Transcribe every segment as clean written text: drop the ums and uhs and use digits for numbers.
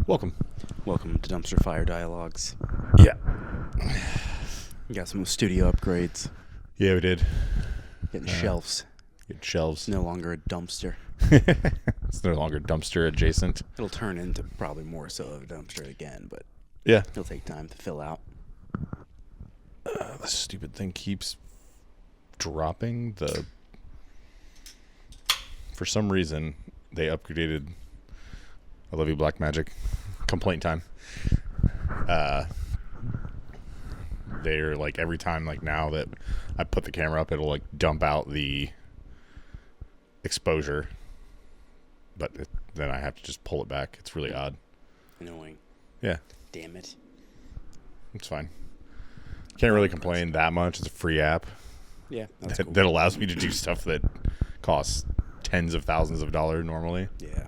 Welcome. Welcome to Dumpster Fire Dialogues. Yeah. You got some studio upgrades. Yeah, we did. Getting shelves. Get shelves. It's no longer a dumpster. It's no longer dumpster adjacent. It'll turn into probably more so of a dumpster again, but Yeah. it'll take time to fill out. The stupid thing keeps dropping. For some reason, they upgraded I Love You Black Magic complaint time. They're like every time, like now that I put the camera up, it'll like dump out the exposure, but then I have to just pull it back. It's really odd. Annoying. Yeah, Damn it. it's fine. Can't really complain that much. It's a free app Yeah, that's that, cool. that allows me to do stuff that costs tens of thousands of dollars normally. Yeah.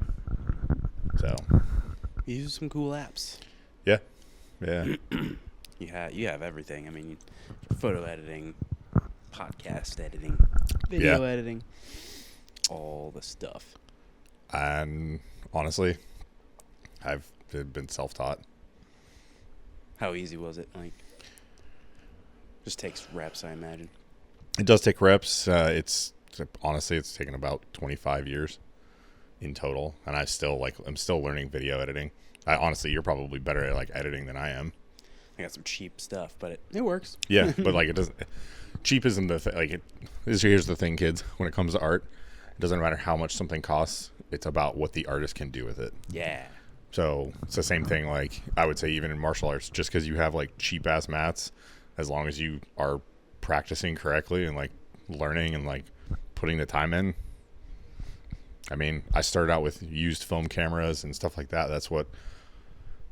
So, You use some cool apps. yeah. You have everything. I mean, photo editing, podcast editing, video editing, all the stuff. And honestly, I've been self-taught. How easy was it? Like, just takes reps, I imagine. It does take reps. Honestly, it's taken about 25 years in total, and I'm still learning video editing. You're probably better at like editing than I am. I got some cheap stuff, but it works. Yeah, but like it doesn't. Cheap isn't the thing. Here's the thing, kids. When it comes to art, it doesn't matter how much something costs. It's about what the artist can do with it. Yeah. So it's the same thing. Like I would say, even in martial arts, just because you have like cheap ass mats, as long as you are practicing correctly and like learning and like putting the time in. I mean, I started out with used film cameras and stuff like that. That's what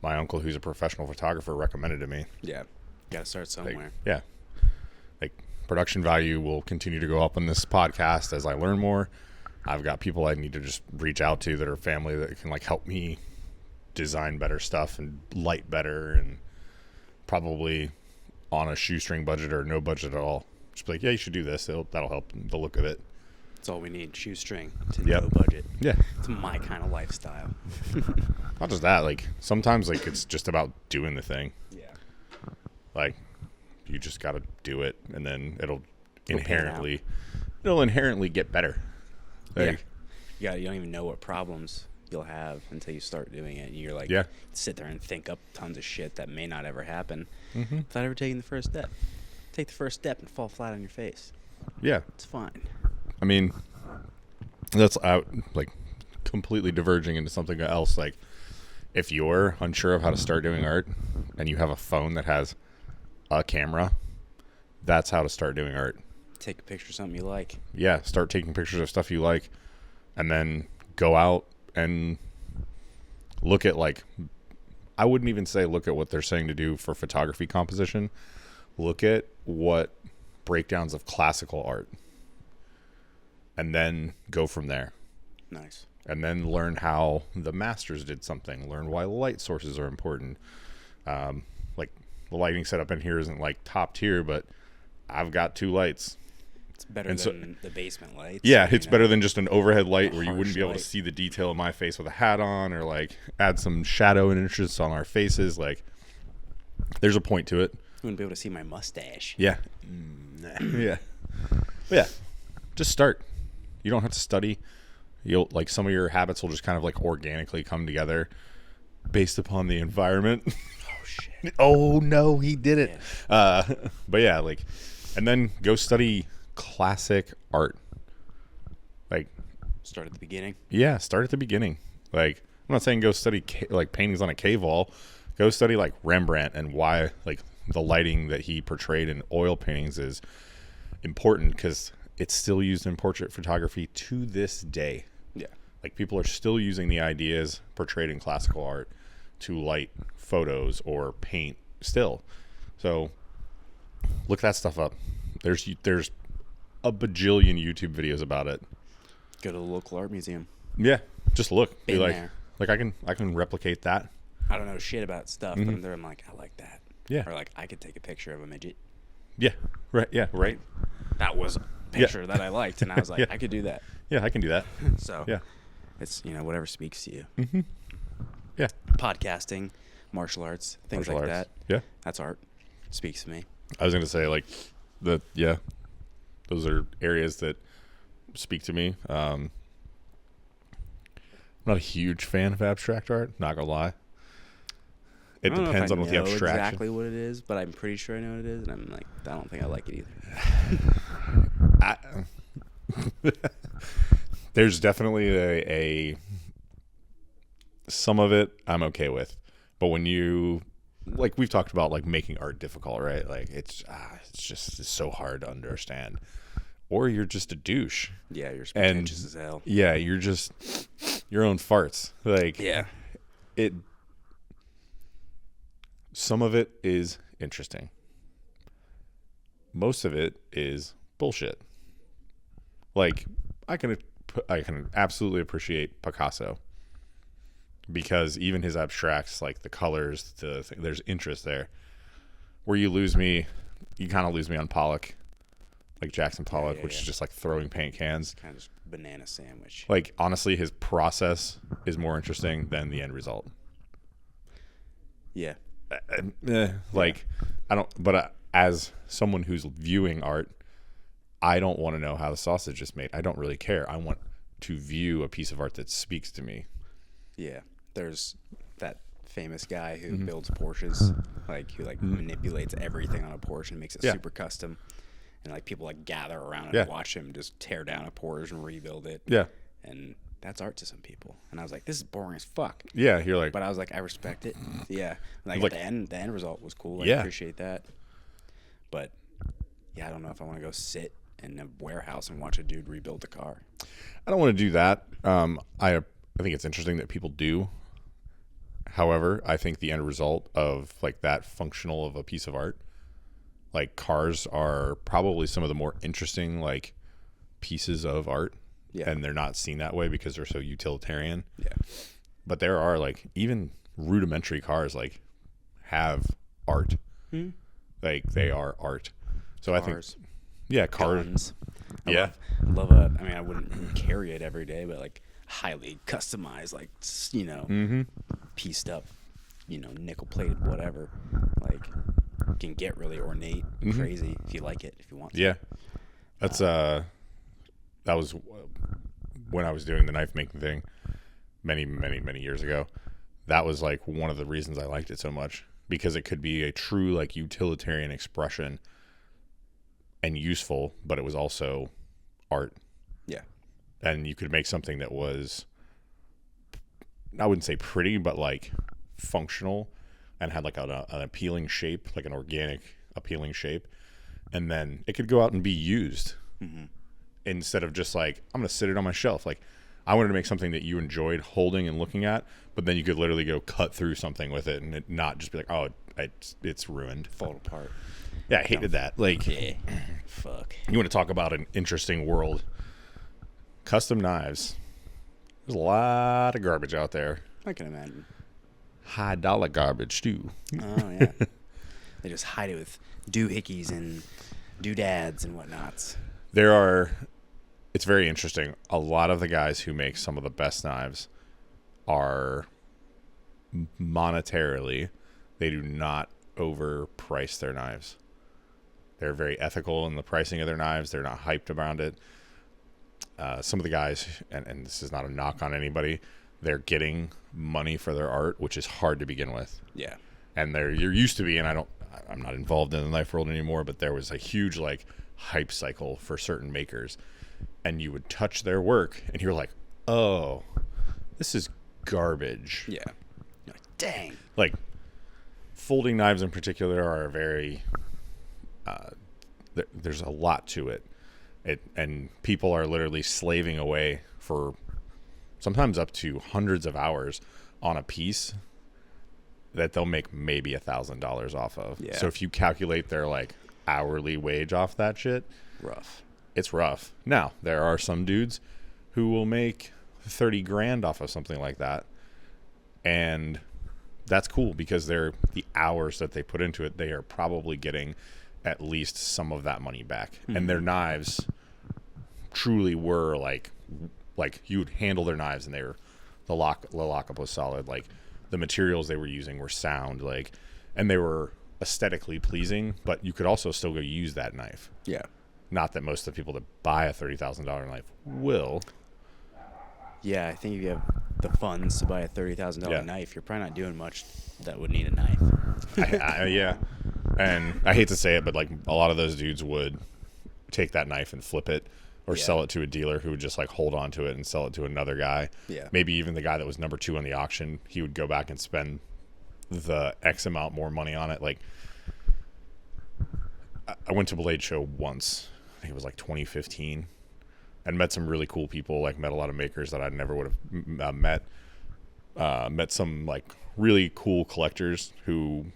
my uncle, who's a professional photographer, recommended to me. Yeah. Got to start somewhere. Like production value will continue to go up on this podcast as I learn more. I've got people I need to just reach out to that are family that can like help me design better stuff and light better, and probably on a shoestring budget or no budget at all. Just be like, yeah, you should do this. That'll help the look of it. That's all we need. Shoestring to Yep. no budget. Yeah. It's my kind of lifestyle. Not just that, like sometimes like it's just about doing the thing. Yeah. Like you just got to do it, and then it'll pan inherently get better. Like, Yeah. You don't even know what problems you'll have until you start doing it. And you're like, Yeah. sit there and think up tons of shit that may not ever happen Mm-hmm. without ever taking the first step. Take the first step and fall flat on your face. Yeah. It's fine. I mean, that's out like completely diverging into something else. Like, if you're unsure of how to start doing art and you have a phone that has a camera, that's how to start doing art. Take a picture of something you like. Yeah, start taking pictures of stuff you like, and then go out and look at like, I wouldn't even say look at what they're saying to do for photography composition. Look at what breakdowns of classical art, and then go from there. Nice. And then learn how the masters did something. Learn why light sources are important. Like the lighting setup in here isn't like top tier, but I've got 2 lights. It's better than the basement lights. Yeah, it's better than just an overhead light where you wouldn't be able to light. see the detail of my face with a hat on, or like add some shadow and interest on our faces. Like, there's a point to it. You wouldn't be able to see my mustache. Yeah. Yeah. Yeah. Just start. You don't have to study. You'll like some of your habits will just kind of like organically come together based upon the environment. Oh, shit. Oh no, he did it. Yeah. But yeah, like, and then go study classic art. Like, Start at the beginning. yeah, start at the beginning. Like, I'm not saying go study like paintings on a cave wall. Go study like Rembrandt and why like the lighting that he portrayed in oil paintings is important, because it's still used in portrait photography to this day. Yeah. Like, people are still using the ideas portrayed in classical art to light photos or paint still. So look that stuff up. There's a bajillion YouTube videos about it. Go to the local art museum. Yeah, just look. Be Been like, there. like I can replicate that. I don't know shit about stuff, but I'm there. I'm like, I like that. Yeah. Or like, I could take a picture of a midget. Yeah, right. Yeah, right. That was a picture that I liked, and I was like, Yeah. I could do that. Yeah, I can do that. So Yeah. it's, whatever speaks to you. Yeah. podcasting, martial arts, things Martial like arts. that. Yeah. That's art. Speaks to me. I was going to say, like, those are areas that speak to me. I'm not a huge fan of abstract art, not going to lie. It depends on what the abstraction. I don't know exactly what it is, but I'm pretty sure I know what it is, and I'm like, I don't think I like it either. There's definitely a some of it I'm okay with, but when you, like we've talked about, like making art difficult, right? Like it's so hard to understand, or you're just a douche. Yeah, you're pretentious as hell. Yeah, you're just your own farts. Like it. Some of it is interesting. Most of it is bullshit. Like I can absolutely appreciate Picasso because even his abstracts, like the colors, there's interest there. Where you kind of lose me on Pollock, like Jackson Pollock, which is just like throwing paint cans. Kind of just banana sandwich. Like honestly, his process is more interesting than the end result. Yeah. As someone who's viewing art, I don't want to know how the sausage is made. I don't really care. I want to view a piece of art that speaks to me. Yeah. There's that famous guy who builds Porsches, who manipulates everything on a Porsche and makes it super custom. And like people like gather around and watch him just tear down a Porsche and rebuild it. Yeah. And that's art to some people. And I was like, this is boring as fuck. Yeah, you're like, but I was like, I respect it. Yeah. Like the end result was cool. I appreciate that. But yeah, I don't know if I want to go sit in a warehouse and watch a dude rebuild a car. I don't want to do that. I think it's interesting that people do. However, I think the end result of like that functional of a piece of art, like cars are probably some of the more interesting like pieces of art. Yeah. And they're not seen that way because they're so utilitarian. Yeah. But there are like even rudimentary cars like have art. Like they are art. So cars. I think cars. Guns. I wouldn't carry it every day, but like highly customized, like pieced up, nickel plated whatever. Like can get really ornate, crazy if you like it, if you want to. Yeah. That's that was when I was doing the knife making thing many, many, many years ago. That was like one of the reasons I liked it so much, because it could be a true like utilitarian expression and useful, but it was also art. Yeah. And you could make something that was, I wouldn't say pretty, but like functional and had like an appealing shape, like an organic appealing shape. And then it could go out and be used. Instead of just like, I'm going to sit it on my shelf. Like I wanted to make something that you enjoyed holding and looking at, but then you could literally go cut through something with it and it not just be like, oh, it's ruined. Fall apart. Yeah, I hated that. Like, fuck. You want to talk about an interesting world. Custom knives. There's a lot of garbage out there. I can imagine. $1 garbage too. Oh, yeah. They just hide it with doohickeys and doodads and whatnots. It's very interesting. A lot of the guys who make some of the best knives are monetarily, they do not overprice their knives. They're very ethical in the pricing of their knives. They're not hyped around it. Some of the guys, and this is not a knock on anybody, they're getting money for their art, which is hard to begin with. Yeah. And there used to be, and I'm not involved in the knife world anymore, but there was a huge like hype cycle for certain makers, and you would touch their work and you're like, oh, this is garbage. Yeah. You're like, dang. Like folding knives in particular are very there's a lot to it. And people are literally slaving away for sometimes up to hundreds of hours on a piece that they'll make maybe $1,000 off of. Yeah. So if you calculate their like hourly wage off that shit, it's rough. Now there are some dudes who will make 30 grand off of something like that, and that's cool because they're the hours that they put into it, they are probably getting at least some of that money back. And their knives truly were like you would handle their knives and they were the lockup was solid. Like the materials they were using were sound, like, and they were aesthetically pleasing, but you could also still go use that knife. Yeah. Not that most of the people that buy a $30,000 knife will. Yeah, I think if you have the funds to buy a $30,000 Yeah. knife, you're probably not doing much that would need a knife. Yeah. And I hate to say it, but like a lot of those dudes would take that knife and flip it or Yeah. sell it to a dealer who would just like hold on to it and sell it to another guy. Yeah. Maybe even the guy that was number 2 on the auction, he would go back and spend the X amount more money on it. Like, I went to Blade Show once, I think it was like 2015, and met some really cool people, like met a lot of makers that I never would have met. Met some like really cool collectors who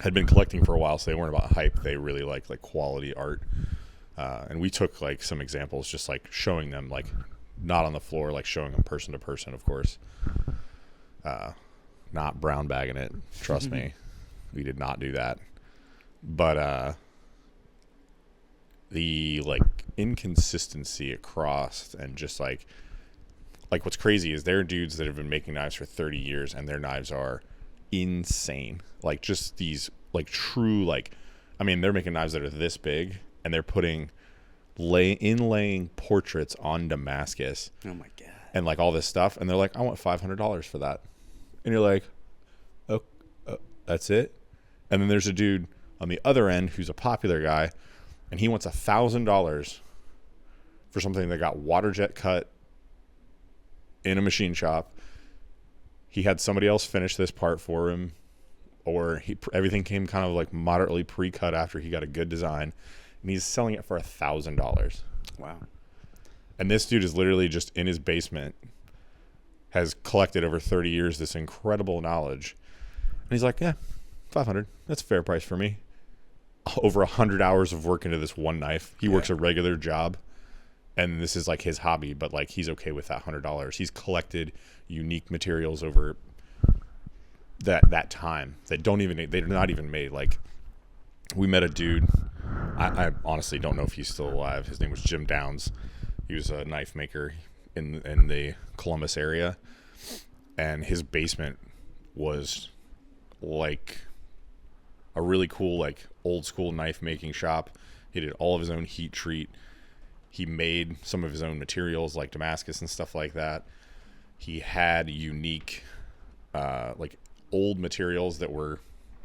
had been collecting for a while, so they weren't about hype. They really liked like quality art. And we took like some examples, just like showing them, like not on the floor, like showing them person to person, of course. Not brown bagging it. Trust me. We did not do that. But the like inconsistency across, and just like what's crazy is there are dudes that have been making knives for 30 years and their knives are insane. Like just these like true, like, I mean, they're making knives that are this big and they're putting inlaying portraits on Damascus. Oh my God. And like all this stuff, and they're like, I want $500 for that. And you're like, oh, that's it? And then there's a dude on the other end who's a popular guy, and he wants $1,000 for something that got water jet cut in a machine shop. He had somebody else finish this part for him, or everything came kind of like moderately pre-cut after he got a good design, and he's selling it for $1,000. Wow. And this dude is literally just in his basement, has collected over 30 years this incredible knowledge, and he's like, yeah, 500, that's a fair price for me. Over 100 hours of work into this one knife. He works a regular job, and this is like his hobby, but like he's okay with that $100. He's collected unique materials over that time that they're not even made. Like, we met a dude, I honestly don't know if he's still alive. His name was Jim Downs. He was a knife maker in the Columbus area, and his basement was like a really cool, like, old school knife making shop. He did all of his own heat treat. He made some of his own materials like Damascus and stuff like that. He had unique like old materials that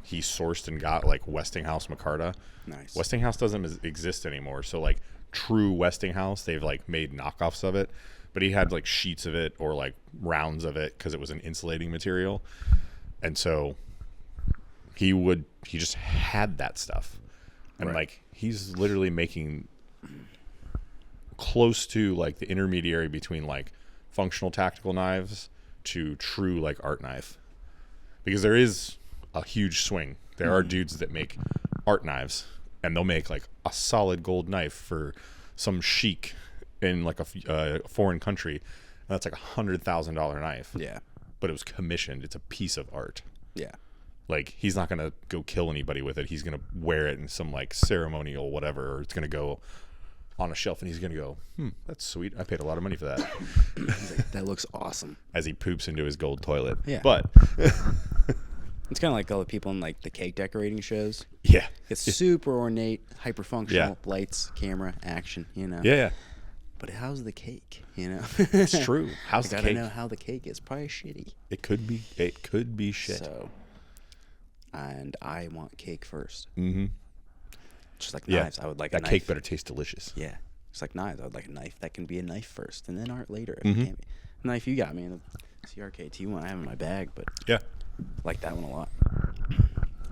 he sourced and got, like Westinghouse micarta. Nice. Westinghouse doesn't exist anymore, so like true Westinghouse, they've like made knockoffs of it, but he had like sheets of it or like rounds of it because it was an insulating material. And so he just had that stuff, and Right. like he's literally making close to like the intermediary between like functional tactical knives to true like art knife, because there is a huge swing. There are dudes that make art knives, and they'll make like a solid gold knife for some sheik in like a foreign country, and that's like $100,000 knife. Yeah. But it was commissioned. It's a piece of art. Yeah. Like, he's not going to go kill anybody with it. He's going to wear it in some like ceremonial whatever, or it's going to go on a shelf and he's going to go, that's sweet. I paid a lot of money for that. He's like, that looks awesome. As he poops into his gold toilet. Yeah. But It's kind of like all the people in like the cake decorating shows. yeah. It's super ornate, hyper functional, Yeah. lights, camera, action, you know. Yeah. But how's the cake, you know? It's true. How's the I gotta cake? know how the cake is. Probably shitty. It could be shit. So, and I want cake first. Mm-hmm. Just like Yeah. knives, I would like That a knife. cake better taste delicious. Yeah, just like knives, I would like a knife that can be a knife first, and then art later. If Mhm. it can't be. The knife you got me, the CRKT one I have in my bag, but Yeah. I like that one a lot.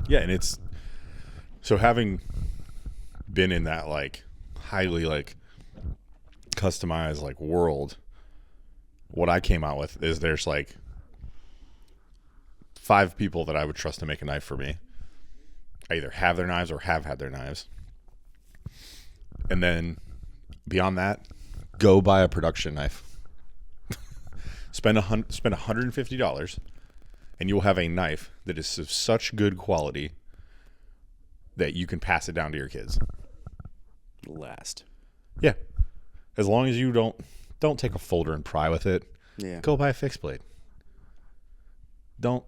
Yeah, and it's so, having been in that like highly like customized like world, what I came out with is there's like 5 people that I would trust to make a knife for me. I either have their knives or have had their knives. And then beyond that, go buy a production knife. spend $150, and you will have a knife that is of such good quality that you can pass it down to your kids. Last. Yeah. As long as you don't take a folder and pry with it. Yeah. Go buy a fixed blade. don't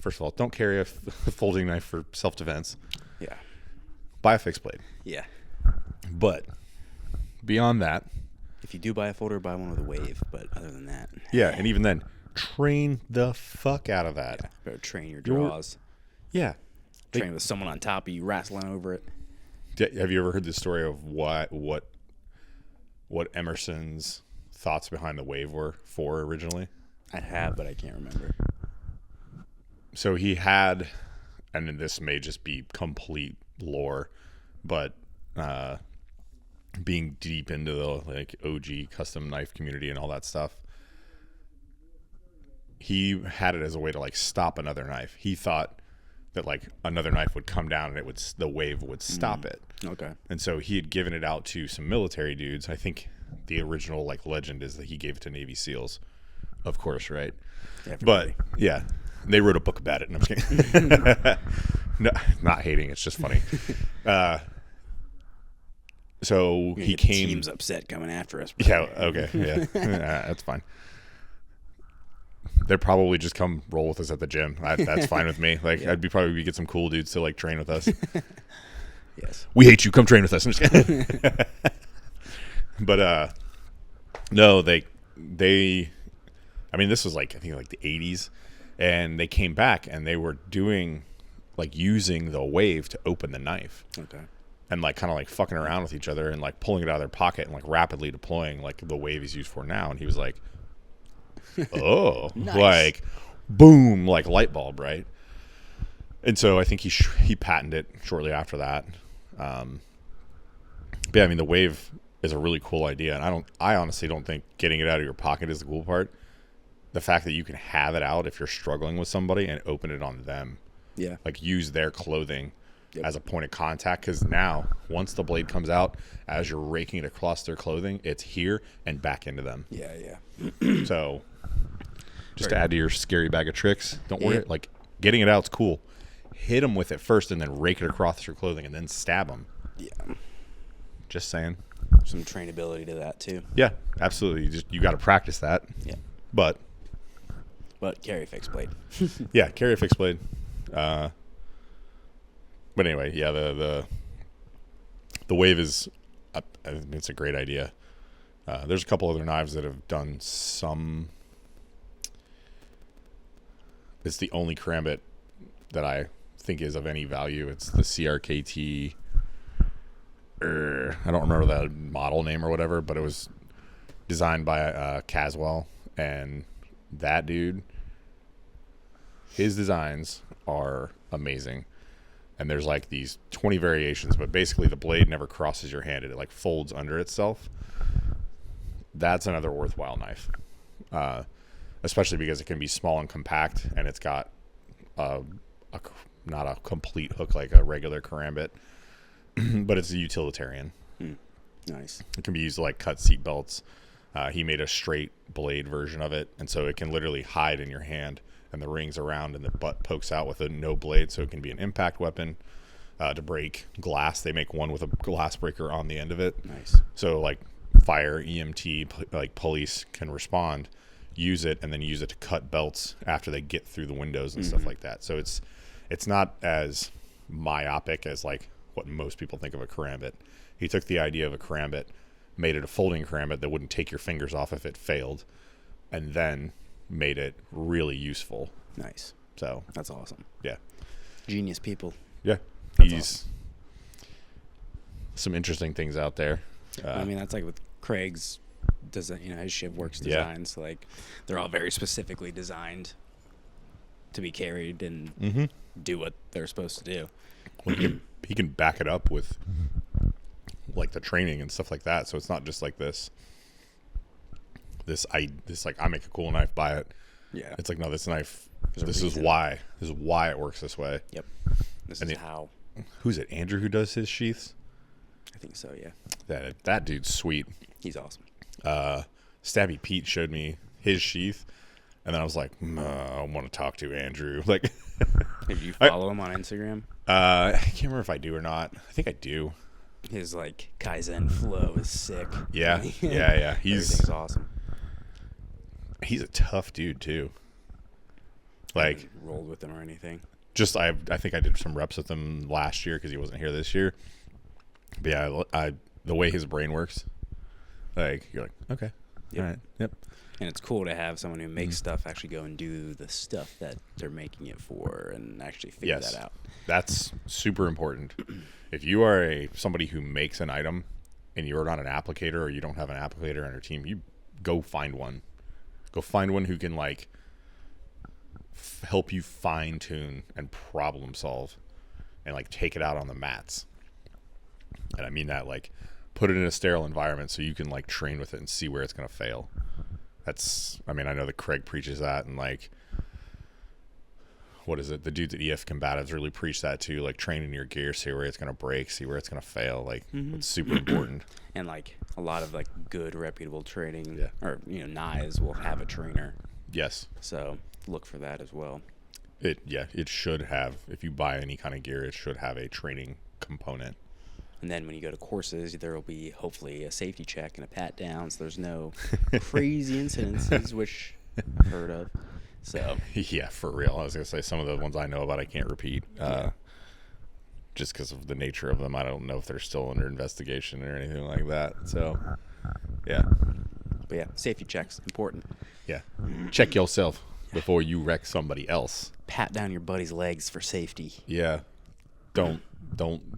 first of all, don't carry a folding knife for self-defense. Yeah. Buy a fixed blade. Yeah. But beyond that, If you do buy a folder, buy one with a wave. But other than that, yeah, and even then, train the fuck out of that. yeah, better train your draws. Yeah. Train with someone on top of you, wrestling over it. Have you ever heard the story of what Emerson's thoughts behind the wave were for originally? I have, but I can't remember. So he had, and this may just be complete lore, but being deep into the OG custom knife community and all that stuff, he had it as a way to stop another knife. He thought that another knife would come down and the wave would stop it. Okay. And so he had given it out to some military dudes. I think the original legend is that he gave it to Navy SEALs, of course, right? Everybody. But yeah, they wrote a book about it. And I'm just kidding. No, not hating. It's just funny. So he came. The team's upset coming after us. Yeah. Okay. Yeah. That's fine. They'd probably just come roll with us at the gym. That's fine with me. I'd probably get some cool dudes to train with us. Yes. We hate you. Come train with us. I'm just kidding. But no, they. I mean, this was I think the 80s, and they came back and they were doing using the wave to open the knife. Okay. And kind of fucking around with each other and pulling it out of their pocket and rapidly deploying the wave he's used for now. And he was like, oh, Nice. boom, light bulb, right? And so I think he patented it shortly after that. But yeah, I mean, the wave is a really cool idea, and I honestly don't think getting it out of your pocket is the cool part. The fact that you can have it out if you're struggling with somebody and open it on them, Yeah. use their clothing Yep. as a point of contact, because now once the blade comes out, as you're raking it across their clothing, it's here and back into them. Yeah. Yeah. So just to add to your scary bag of tricks, don't worry. Yeah. Getting it out's cool. Hit them with it first and then rake it across your clothing and then stab them. Yeah. Just saying. Some trainability to that too. Yeah, absolutely. You got to practice that. Yeah. But carry a fixed blade. yeah, carry a fixed blade. But anyway, yeah, the wave is, it's a great idea. There's a couple other knives that have done some. It's the only karambit that I think is of any value. It's the CRKT. I don't remember the model name or whatever, but it was designed by Caswell, and that dude, his designs are amazing. And there's these 20 variations, but basically the blade never crosses your hand. It folds under itself. That's another worthwhile knife, especially because it can be small and compact, and it's got not a complete hook like a regular karambit, but it's a utilitarian. Nice. It can be used to cut seat belts. He made a straight blade version of it, and so it can literally hide in your hand, and the ring's around and the butt pokes out with a no blade, so it can be an impact weapon to break glass. They make one with a glass breaker on the end of it. Nice. So fire, EMT, police can respond, use it, and then use it to cut belts after they get through the windows and stuff like that. So it's not as myopic as what most people think of a karambit. He took the idea of a karambit, made it a folding karambit that wouldn't take your fingers off if it failed, and then made it really useful. Nice. So That's awesome. yeah. Genius people. Yeah. That's He's awesome. Some interesting things out there. I mean, that's with Craig's design, his ShivWorks designs. They're all very specifically designed to be carried and do what they're supposed to do. Well, he can back it up with the training and stuff like that. So it's not just this I make a cool knife, buy it. Yeah. It's no, this knife, There's a this is reason. why it works this way. Yep. This And is it- how. Who's it? Andrew who does his sheaths? I think so, yeah. That dude's sweet. He's awesome. Stabby Pete showed me his sheath, and then I was like, I want to talk to Andrew. Did you follow him on Instagram? I can't remember if I do or not. I think I do. His Kaizen flow is sick. Yeah. He's Everything's awesome. a tough dude too. Like, rolled with them or anything. just I think I did some reps with him last year because he wasn't here this year. But yeah, the way his brain works, like you're like, okay, Yep. all right, yep. And it's cool to have someone who makes stuff actually go and do the stuff that they're making it for and actually figure Yes. that out. That's super important. If you are somebody who makes an item and you're not an applicator or you don't have an applicator on your team, you go find one. Go find one who can like help you fine tune and problem solve and like take it out on the mats. And I mean that like put it in a sterile environment so you can like train with it and see where it's going to fail. I know that Craig preaches that, and like, what is it? The dudes at EF Combatives really preach that too, like training your gear, see where it's going to break, see where it's going to fail. Like, it's super important. And like a lot of like good reputable training Yeah. or, knives will have a trainer. Yes. So look for that as well. It should have, if you buy any kind of gear, it should have a training component. And then when you go to courses, there will be hopefully a safety check and a pat down, so there's no crazy incidences, which I've heard of. So Yeah, for real. I was going to say some of the ones I know about I can't repeat just because of the nature of them. I don't know if they're still under investigation or anything like that. So, yeah. but yeah, safety checks, important. Yeah. Check yourself before you wreck somebody else. Pat down your buddy's legs for safety. Yeah. Don't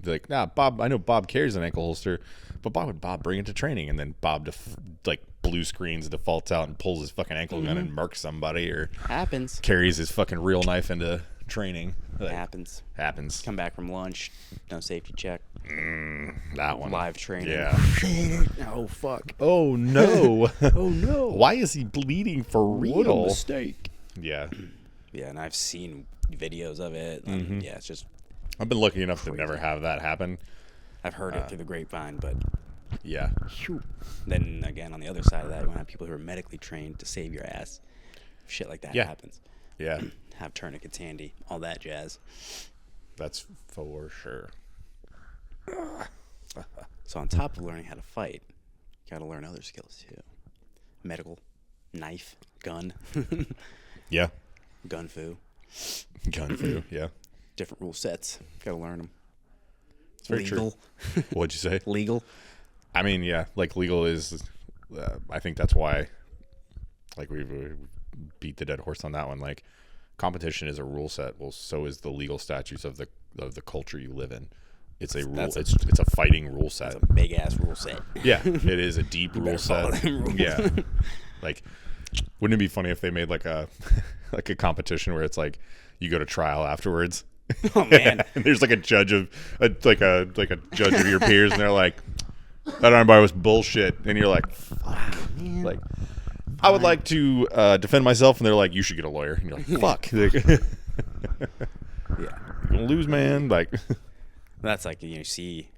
like, nah, Bob, I know Bob carries an ankle holster, but why would Bob bring it to training? And then Bob like blue screens, defaults out and pulls his fucking ankle gun and murks somebody, or Happens. carries his fucking real knife into training. Like, Happens. Happens. Come back from lunch, no safety check. That one. Live training. Yeah. Oh, fuck. Oh, no. Oh, no. Why is he bleeding for real? What a mistake. Yeah. Yeah, and I've seen videos of it. And yeah, it's just, I've been lucky enough to never have that happen. I've heard it through the grapevine, but Yeah. then again, on the other side of that, you want to have people who are medically trained to save your ass. If shit like that Yeah. happens. Yeah. Have tourniquets handy, all that jazz. That's for sure. So on top of learning how to fight, you got to learn other skills too. Medical, knife, gun, Yeah. gun fu, Gun fu. Yeah. different rule sets. Got to learn them. It's very true. What'd you say? Legal. I mean, yeah, like legal is, I think that's why, like we beat the dead horse on that one. Like competition is a rule set. Well, so is the legal statutes of the culture you live in. It's a rule. It's a fighting rule set. It's a big ass rule set. Yeah, it is a deep rule set. Yeah, like wouldn't it be funny if they made like a like a competition where it's like you go to trial afterwards. Oh man. And there's like a judge of like a judge of your peers, and they're like, that armbar was bullshit, and you're like, fuck, man. like I would like to defend myself, and they're like, you should get a lawyer, and you're like, fuck. Like, Yeah. you're gonna lose, man. Like, That's like, you see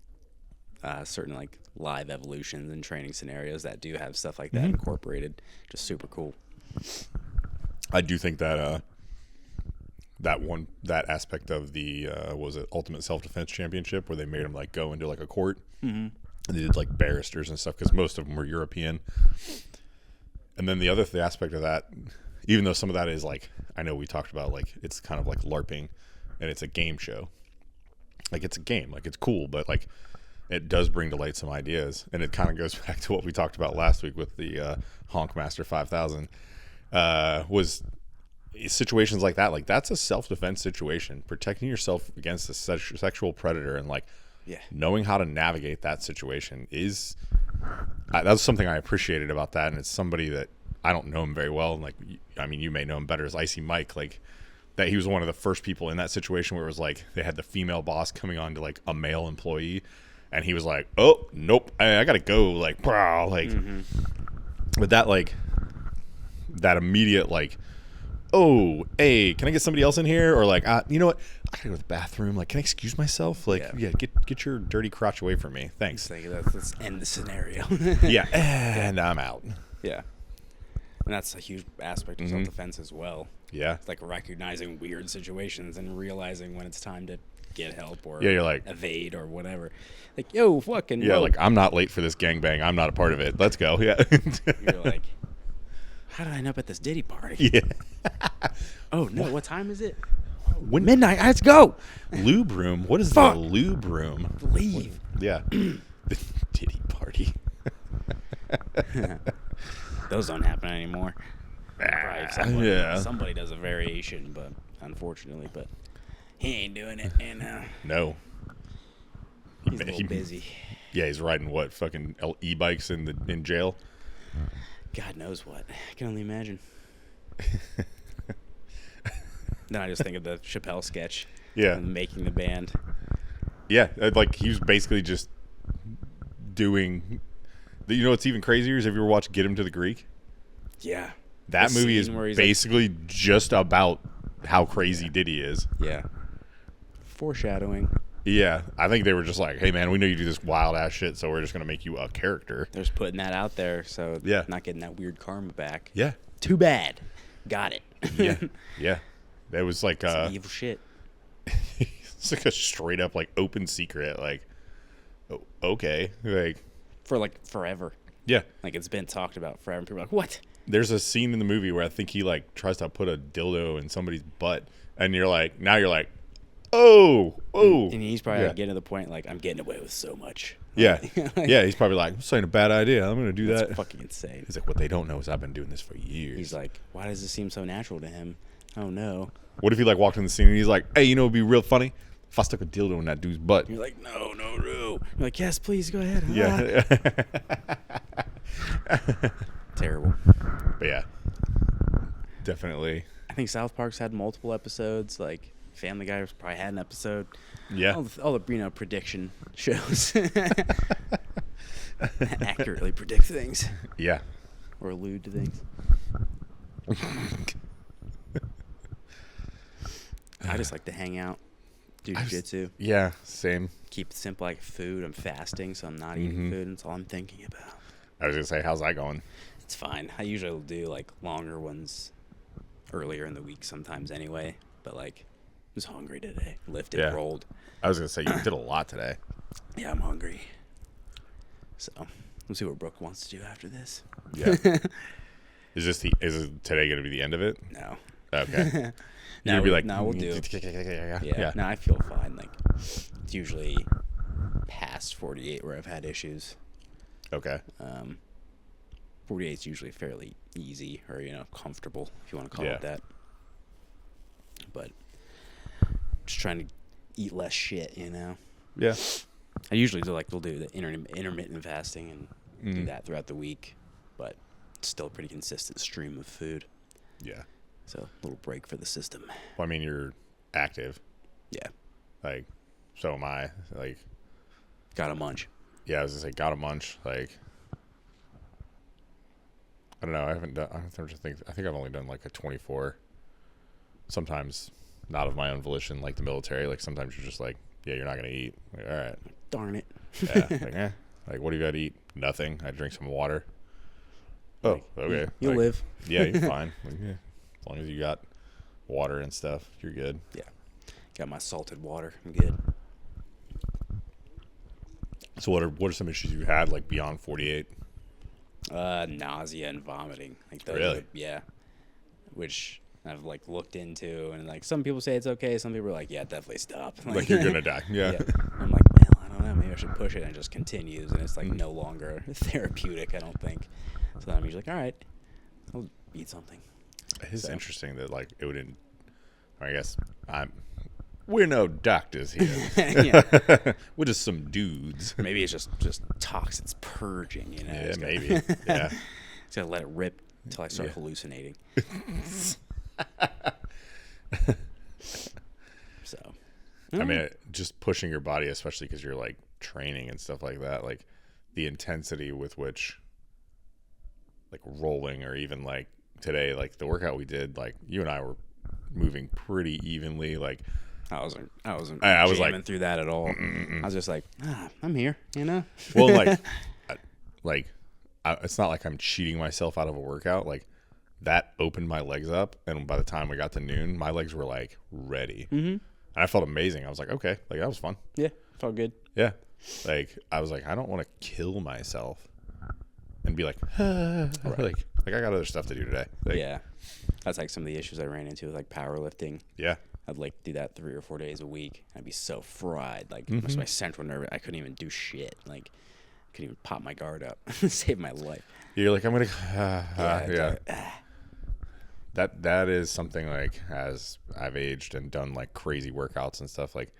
certain like live evolutions and training scenarios that do have stuff like that incorporated. Just super cool. I do think that that aspect of the was it Ultimate Self Defense Championship where they made them like go into like a court and they did like barristers and stuff because most of them were European. And then the other aspect of that, even though some of that is like, I know we talked about like it's kind of like LARPing and it's a game show. Like it's a game, like it's cool, but like it does bring to light some ideas, and it kind of goes back to what we talked about last week with the Honk Master 5000. Was situations like that, like that's a self-defense situation, protecting yourself against a sexual predator, and like knowing how to navigate that situation is that's something I appreciated about that. And it's somebody that I don't know him very well, and like I mean you may know him better as Icy Mike, like that he was one of the first people in that situation where it was like they had the female boss coming on to like a male employee, and he was like, oh nope, I gotta go, like bro, like but that like that immediate like, oh hey, can I get somebody else in here, or like you know what, I gotta go to the bathroom, like can I excuse myself, like yeah get your dirty crotch away from me, thanks. Like, let's end the scenario. Yeah, and I'm out. Yeah. And that's a huge aspect of self-defense as well. Yeah. It's like recognizing weird situations and realizing when it's time to get help or you're like evade or whatever. Like, yo, fucking yeah, whoa. like I'm not late for this gangbang. I'm not a part of it. Let's go. Yeah. You're like, How did I end up at this Diddy party? Yeah. Oh no, what time is it? When Midnight. Let's go. lube room? What is Fuck. the lube room? Leave. Yeah. The Diddy party. Those don't happen anymore. Right, yeah. somebody does a variation, but unfortunately, but he ain't doing it, and No. he's a little busy. Yeah, he's riding what? Fucking e-bikes in jail? God knows what. I can only imagine. Then I just think of the Chappelle sketch. Yeah. And making the band. Yeah, like he was basically just doing. You know what's even crazier is, have you ever watched Get Him to the Greek? Yeah. That The movie is scene where he's basically just about how crazy Diddy is. Yeah. Foreshadowing. Yeah, I think they were just like, hey man, we know you do this wild ass shit, so we're just gonna make you a character. They're just putting that out there, so Yeah. not getting that weird karma back. Yeah, Too bad. Got it. yeah, yeah. That was like Some evil shit. it's like a straight up like open secret. Like, okay, like For like forever. yeah. Like it's been talked about forever. And people are like, what? There's a scene in the movie where I think he like tries to put a dildo in somebody's butt, and you're like, oh, And he's probably yeah. like getting to the point like, I'm getting away with so much. Yeah, Like, yeah. He's probably like, this ain't a bad idea. I'm gonna do That's that. fucking insane. He's like, what they don't know is I've been doing this for years. He's like, why does this seem so natural to him? Oh no. What if he like walked in the scene and he's like, hey, you know, it'd be real funny if I stuck a dildo in that dude's butt. And you're like, no. You're like, yes, please go ahead. Yeah. Terrible. But yeah, definitely. I think South Park's had multiple episodes. Like Family Guy probably had an episode. Yeah. All the prediction shows accurately predict things Yeah. or allude to things. I just like to hang out, do jiu-jitsu, Yeah, same. keep it simple like food. I'm fasting, so I'm not eating food. That's all I'm thinking about. I was gonna say, how's that going? It's fine. I usually will do like longer ones earlier in the week sometimes anyway. But like, I was hungry today. Lifted, Yeah. rolled. I was gonna say you did a lot today. Yeah, I'm hungry. So we'll see what Brooke wants to do after this. Yeah. Is today gonna be the end of it? No. Okay. You're No, gonna be like, no, we'll do. Yeah. Yeah. No, I feel fine. Like it's usually past 48 where I've had issues. Okay. 48 is usually fairly easy or comfortable if you want to call Yeah. it that. But just trying to eat less shit, Yeah. I usually we'll do the intermittent fasting and do that throughout the week, but it's still a pretty consistent stream of food. Yeah. So a little break for the system. Well, I mean, you're active. Yeah. Like, so am I. Like, Gotta munch. yeah, I was gonna say, got a munch. Like, I don't know. I haven't done. I think I've only done like a 24. Sometimes not of my own volition, like the military. Like sometimes you're just like, yeah, you're not gonna eat. Like, all right. Darn it. Yeah. Like, what do you got to eat? Nothing. I drink some water. Oh, okay. You'll Like, live. Yeah, you're fine. Like, yeah. As long as you got water and stuff, you're good. Yeah. Got my salted water. I'm good. So what are some issues you had like beyond 48? Nausea and vomiting. Like those Really? yeah. Which I've like looked into, and like some people say it's okay. Some people are like, yeah, definitely stop. Like you're gonna die. Yeah. I'm like, well, I don't know. Maybe I should push it, and it just continues, and it's like no longer therapeutic. I don't think. So then I'm usually like, all right, I'll eat something. It's interesting that like it wouldn't. I guess we're no doctors here. Yeah. We're just some dudes. Maybe it's just toxins purging. Yeah, Just gotta- maybe. Yeah. Just gotta let it rip until I start hallucinating. So. I mean, just pushing your body, especially because you're like training and stuff like that, like the intensity with which, like rolling or even like today, like the workout we did, like you and I were moving pretty evenly. Like I wasn't I was jamming like- through that at all. I was just like, I'm here, well, like it's not like I'm cheating myself out of a workout. Like that opened my legs up, and by the time we got to noon, my legs were like ready. And I felt amazing. I was like, okay, like that was fun. Yeah, felt good. Yeah. Like I was like, I don't want to kill myself and be like, like Like I got other stuff to do today. Like, Yeah. That's like some of the issues I ran into with like powerlifting. Yeah. I'd like do that 3 or 4 days a week. I'd be so fried. Like Mm-hmm. my central nerve, I couldn't even do shit. Like I couldn't even pop my guard up. Save my life. You're like, I'm gonna, Yeah. That is something like as I've aged and done like crazy workouts and stuff. Like,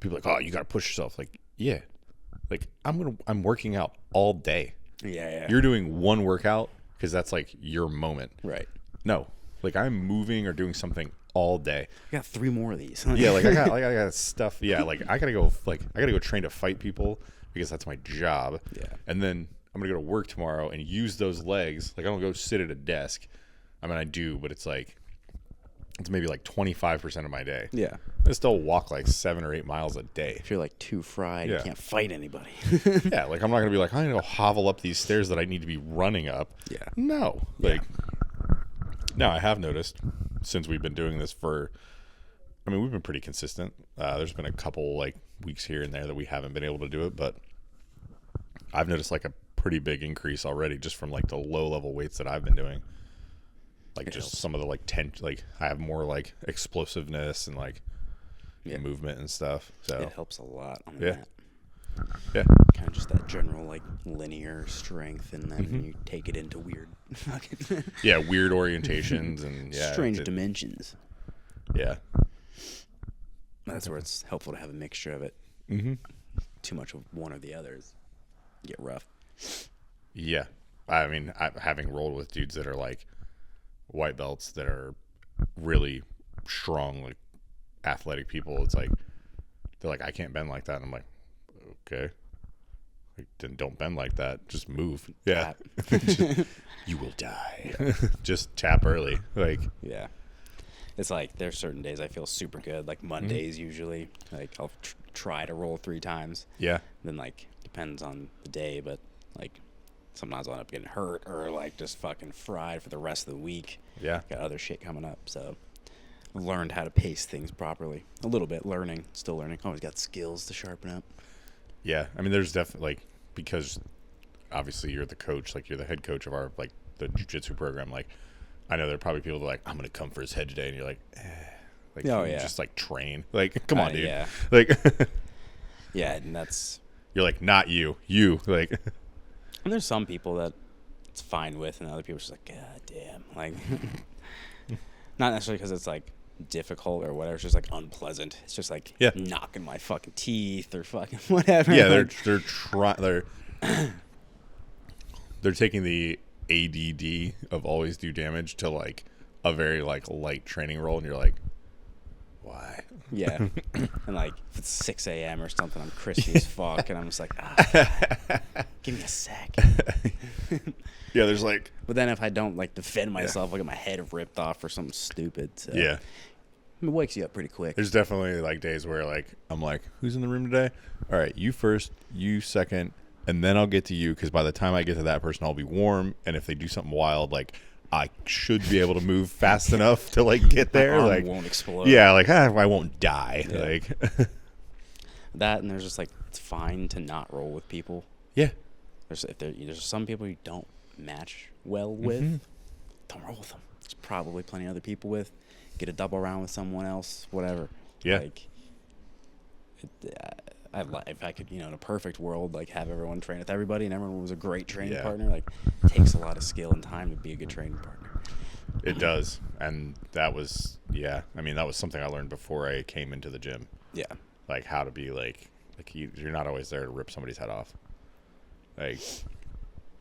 people are like, oh, you gotta push yourself. Like, yeah, like I'm working out all day. Yeah. You're doing one workout because that's like your moment. Right. No, like I'm moving or doing something all day. I got 3 more of these. Yeah, like I got stuff. Yeah, like I gotta go train to fight people because that's my job. Yeah. And then I'm gonna go to work tomorrow and use those legs. Like I don't go sit at a desk. I mean I do, but it's maybe like 25% of my day. Yeah. I still walk like 7 or 8 miles a day. If you're like too fried, Yeah. you can't fight anybody. Yeah, like I'm not gonna be like, I'm gonna go hovel up these stairs that I need to be running up. Yeah. No. Like now I have noticed since we've been doing this we've been pretty consistent. There's been a couple like weeks here and there that we haven't been able to do it, but I've noticed like a pretty big increase already just from like the low level weights that I've been doing. Like It just helps. some of the like like I have more like explosiveness and like movement and stuff. So It helps a lot on Yeah. that. yeah. Kind of just that general like linear strength, and then you take it into weird fucking Yeah, weird orientations and strange dimensions. Yeah. That's where it's helpful to have a mixture of it. Mm-hmm. Too much of one or the others get rough. Yeah. I mean, having rolled with dudes that are like white belts that are really strong, like athletic people, it's like, they're like, I can't bend like that. And I'm like, okay. Like, then don't bend like that. Just move. Yeah. You will die. Just tap early. Like, Yeah. It's like there's certain days I feel super good, like Mondays usually. Like I'll try to roll 3 times. yeah. Then like depends on the day, but like sometimes I'll end up getting hurt or like just fucking fried for the rest of the week. Yeah. Got other shit coming up, so I've learned how to pace things properly. A little bit, still learning. Always got skills to sharpen up. Yeah. I mean, there's definitely like, because obviously you're the coach, like you're the head coach of our, like the jiu-jitsu program. Like, I know there are probably people that are like, I'm going to come for his head today. And you're like, like, Oh, you yeah. just like train. Like, come on, dude. Yeah. Like, Yeah, and that's... you're like, not you, like, And there's some people that it's fine with, and other people are just like, God damn. Like, not necessarily because it's like difficult or whatever. It's just like unpleasant. It's just like knocking my fucking teeth or fucking whatever. yeah, Like, they're taking the ADD of always do damage to like a very like light training role, and you're like, why? yeah. And like if it's 6 a.m. or something, I'm crispy as fuck, and I'm just like, give me a sec. Yeah, there's like, But then if I don't like defend myself, I get my head ripped off or something stupid. So yeah, it wakes you up pretty quick. there's definitely like days where like I'm like, who's in the room today? All right, you first, you second, and then I'll get to you, because by the time I get to that person, I'll be warm, and if they do something wild, like I should be able to move fast enough to like get there. My arm Like, won't explode. yeah, like I won't die. Yeah. Like, That, and there's just like it's fine to not roll with people. yeah, There's some people you don't match well with, don't roll with them. There's probably plenty of other people with. Get a double round with someone else, whatever. Yeah. Like, if I could, in a perfect world, like have everyone train with everybody and everyone was a great training partner. Like, it takes a lot of skill and time to be a good training partner. it does. And that was, I mean, that was something I learned before I came into the gym. Yeah. Like how to be like you're not always there to rip somebody's head off. Like,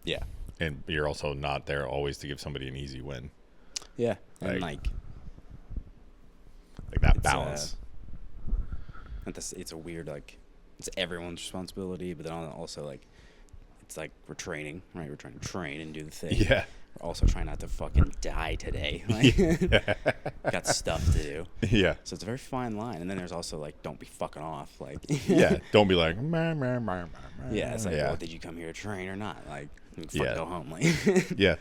Yeah. and you're also not there always to give somebody an easy win. Yeah. And Like, like that it's, balance. It's a weird, like, it's everyone's responsibility, but then also, like, it's like we're training, right? We're trying to train and do the thing. Yeah. We're also trying not to fucking die today. Like, got stuff to do. Yeah. So it's a very fine line. And then there's also, like, don't be fucking off. Like, Yeah. Don't be like, meh, meh, meh, meh, meh. yeah, it's like, well, did you come here to train or not? Like, you can fucking go home. Like, Yeah.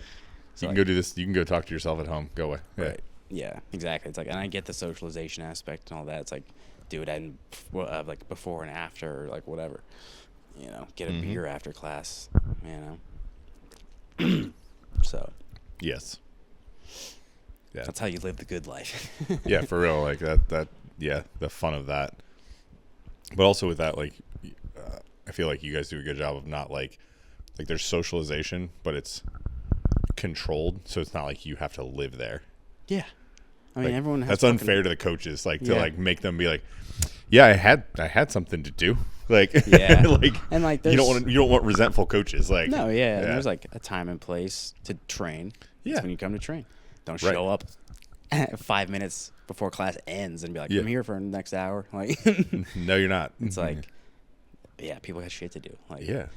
So You can like- go do this. You can go talk to yourself at home. Go away. Yeah. Right. Yeah, exactly. It's like, and I get the socialization aspect and all that. It's like, do it in, like before and after, or like whatever. Get a beer after class. So Yes. Yeah. that's how you live the good life. Yeah, for real. Like that. Yeah, the fun of that. But also with that, like, I feel like you guys do a good job of not like there's socialization, but it's controlled, so it's not like you have to live there. Yeah. I mean, Like, everyone has that's fucking, unfair to the coaches, like to Yeah. like make them be like, yeah, I had something to do. Like, Yeah. like, And like you there's don't want resentful coaches. Like, no, yeah, and there's like a time and place to train. Yeah. That's when you come to train. Don't Right. show up 5 minutes before class ends and be like, Yeah. I'm here for the next hour. Like no, you're not. it's like yeah, people have shit to do. Like yeah, and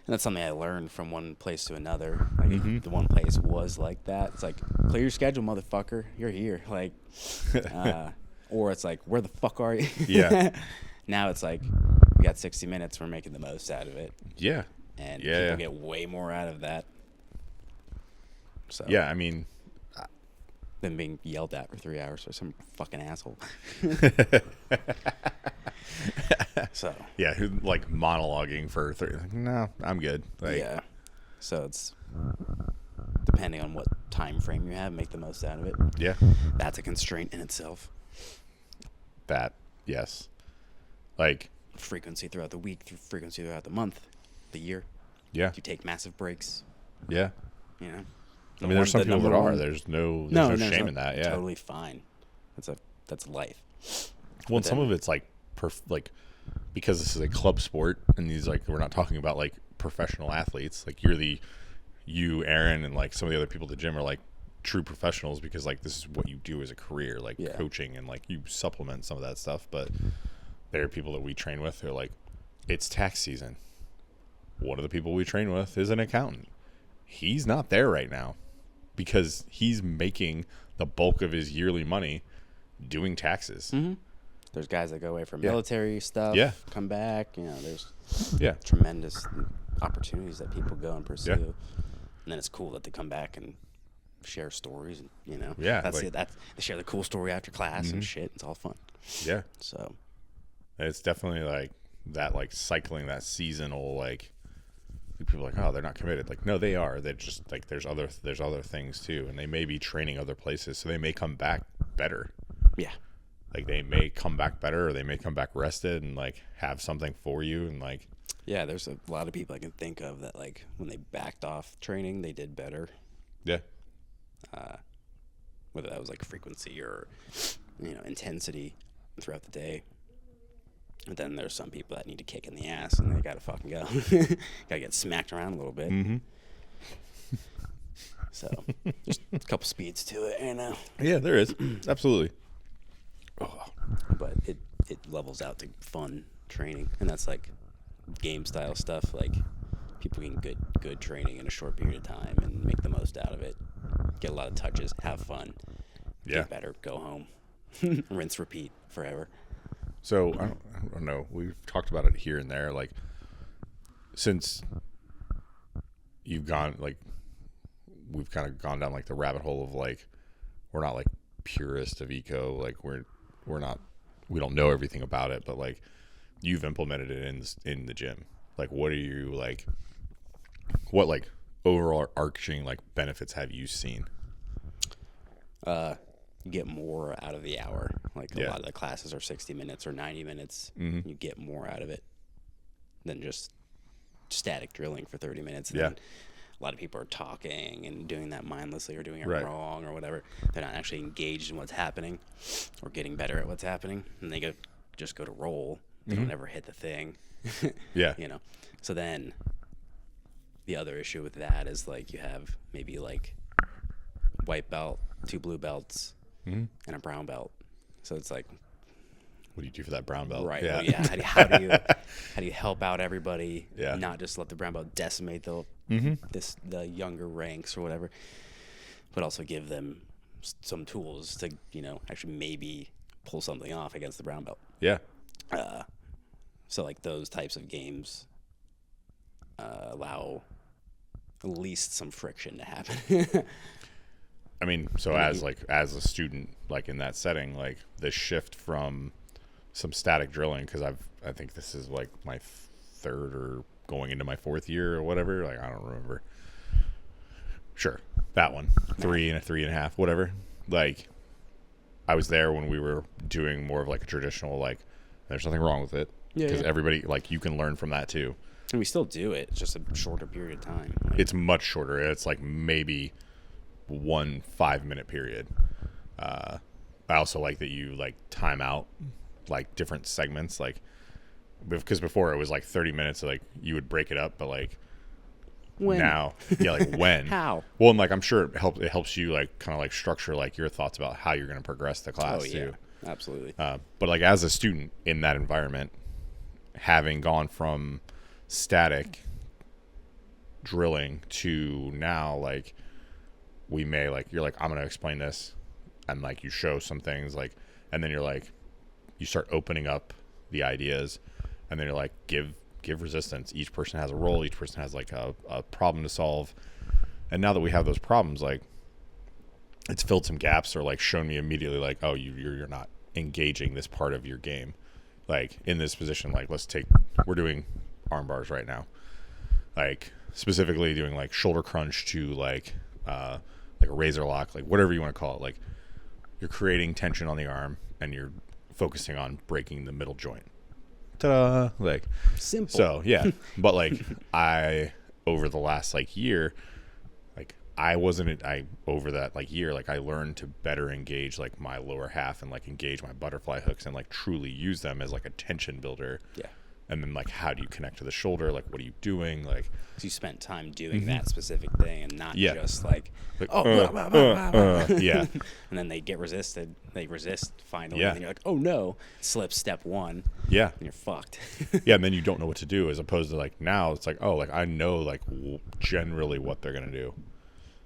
that's something I learned from one place to another. Like Mm-hmm. the one place was like that. It's like, clear your schedule, motherfucker. You're here. Like or it's like, where the fuck are you? Yeah. Now it's like, we got 60 minutes, we're making the most out of it. yeah, And Yeah. people get way more out of that. So yeah. I mean, than being yelled at for 3 hours by some fucking asshole. So yeah, who like monologuing for 30. No, I'm good. Like, yeah. So it's depending on what time frame you have, make the most out of it. yeah, That's a constraint in itself. that, yes, like, Frequency throughout the week, frequency throughout the month, the year. yeah, You take massive breaks, yeah. you know. I mean, there's some people that number are. one- There's no there's shame in that. Yeah. Totally fine. That's life. Well, and But some then- of it's like because this is a club sport, and these like we're not talking about like professional athletes. Like you, Aaron, and like some of the other people at the gym are like true professionals because like this is what you do as a career, like Yeah. coaching, and like you supplement some of that stuff. But there are people that we train with who are like, it's tax season. One of the people we train with is an accountant. He's not there right now because he's making the bulk of his yearly money doing taxes. Mm-hmm. There's guys that go away for Yeah. military stuff, Yeah. come back. You know, there's Yeah. tremendous opportunities that people go and pursue. Yeah. And then it's cool that they come back and share stories. And, you know, Yeah, that's like- it. They share the cool story after class Mhm. and shit. It's all fun. Yeah. So It's definitely like that, like cycling that seasonal, like people are like, oh, they're not committed. Like, no, they are. They're just like, there's other things too. And they may be training other places. So they may come back better. yeah, Like they may come back better, or they may come back rested and like have something for you. And like, yeah. There's a lot of people I can think of that like when they backed off training, they did better. yeah, Whether that was like frequency or intensity throughout the day. But then there's some people that need to kick in the ass and they gotta fucking go. Gotta get smacked around a little bit. Mm-hmm. So there's a couple speeds to it, Yeah, there is. Absolutely. but it levels out to fun training, and that's like game style stuff. Like people can good training in a short period of time and make the most out of it. Get a lot of touches, have fun, Yeah. get better, go home, rinse, repeat forever. So I don't know. We've talked about it here and there. Like since you've gone, like we've kind of gone down like the rabbit hole of like we're not like purist of eco. Like we're not. We don't know everything about it, but like you've implemented it in the gym. Like what are you like? What like overall arching like benefits have you seen? You get more out of the hour. Like a Yeah. lot of the classes are 60 minutes or 90 minutes. Mhm. You get more out of it than just static drilling for 30 minutes. And Yeah. then a lot of people are talking and doing that mindlessly or doing it Right. wrong or whatever. They're not actually engaged in what's happening or getting better at what's happening. And they just go to roll. They don't ever hit the thing. Yeah. You know. So then the other issue with that is like you have maybe like white belt, 2 blue belts, and a brown belt. So it's like, What do you do for that brown belt? right? Yeah. Well, yeah. How do you help out everybody? Yeah. Not just let the brown belt decimate the younger ranks or whatever, but also give them some tools to actually maybe pull something off against the brown belt. Yeah. So like those types of games allow at least some friction to happen. I mean, so as a student, like in that setting, like the shift from some static drilling, because I think this is like my third or going into my fourth year or whatever. Like I don't remember. Sure. That one. 3 and a 3.5, whatever. Like, I was there when we were doing more of like a traditional, like, there's nothing wrong with it. Yeah, Because yeah. everybody, like, you can learn from that too. And we still do it. It's just a shorter period of time. Like, It's much shorter. It's like maybe 1 5-minute period. I also like that you like time out like different segments, like, because before it was like 30 minutes, so like you would break it up, but like when? now, yeah, like when, How? well, and like I'm sure it helps you like kind of like structure like your thoughts about how you're going to progress the class Oh yeah, too. absolutely. But like as a student in that environment, having gone from static drilling to now, like we may like you're like I'm going to explain this, and like you show some things like, and then you're like you start opening up the ideas, and then you're like give resistance. Each person has a role. Each person has like a problem to solve. And now that we have those problems, like it's filled some gaps or like shown me immediately like, oh, you're not engaging this part of your game. Like in this position, like we're doing arm bars right now. Like specifically doing like shoulder crunch to like a razor lock, like whatever you want to call it. Like you're creating tension on the arm and you're focusing on breaking the middle joint. Ta-da! Like Simple. So yeah, but like over the last like year, like over that like year, like I learned to better engage like my lower half and like engage my butterfly hooks and like truly use them as like a tension builder. Yeah. And then like how do you connect to the shoulder? Like what are you doing? Like So you spent time doing that specific thing and not just like yeah. and then they get resisted. They resist finally. Yeah. And then you're like, oh no, slip step 1. Yeah. And you're fucked. Yeah, and then you don't know what to do, as opposed to like now it's like, oh, like I know like generally what they're gonna do,